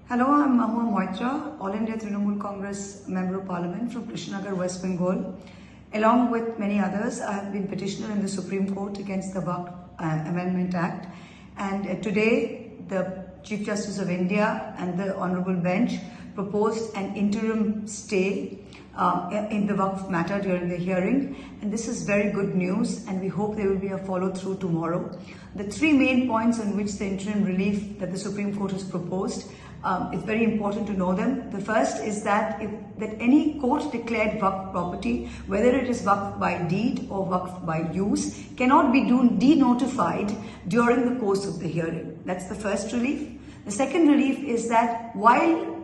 Hello, I'm Mahua Moitra, All India Trinamool Congress Member of Parliament from Krishnanagar, West Bengal. Along with many others, I have been petitioner in the Supreme Court against the Waqf Amendment Act. And today, the Chief Justice of India and the Honourable Bench proposed an interim stay in the Waqf matter during the hearing. And this is very good news, and we hope there will be a follow-through tomorrow. The three main points on which the interim relief that the Supreme Court has proposed, it's very important to know them. The first is that any court-declared Waqf property, whether it is Waqf by deed or Waqf by use, cannot be denotified during the course of the hearing. That's the first relief. The second relief is that while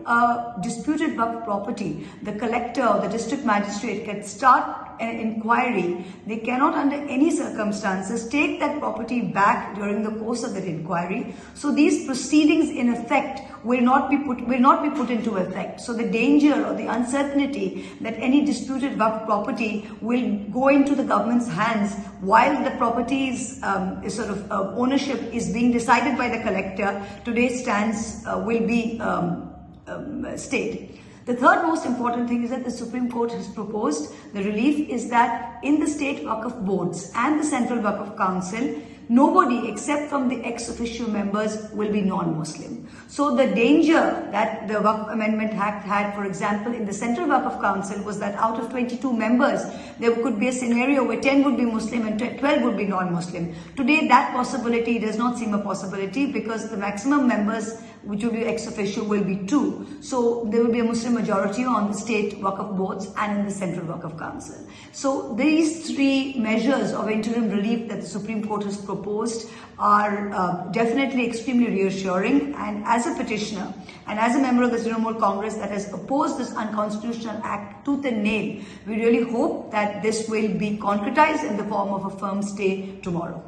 disputed Waqf property, the collector or the district magistrate can start an inquiry, they cannot under any circumstances take that property back during the course of that inquiry. So these proceedings in effect will not be put into effect. So the danger or the uncertainty that any disputed Waqf property will go into the government's hands while the property's ownership is being decided by the collector, today's stance will be stayed. The third most important thing is that the Supreme Court has proposed the relief is that in the state Waqf boards and the Central Waqf Council, nobody except from the ex-officio members will be non-Muslim. So the danger that the Waqf Amendment Act had, for example, in the Central Waqf Council was that out of 22 members, there could be a scenario where 10 would be Muslim and 12 would be non-Muslim. Today, that possibility does not seem a possibility because the maximum members, which will be ex-officio, will be 2. So there will be a Muslim majority on the state Waqf boards and in the Central Waqf Council. So these three measures of interim relief that the Supreme Court has proposed are definitely extremely reassuring, and as a petitioner and as a member of the Trinamool Congress that has opposed this unconstitutional act tooth and nail, we really hope that this will be concretized in the form of a firm stay tomorrow.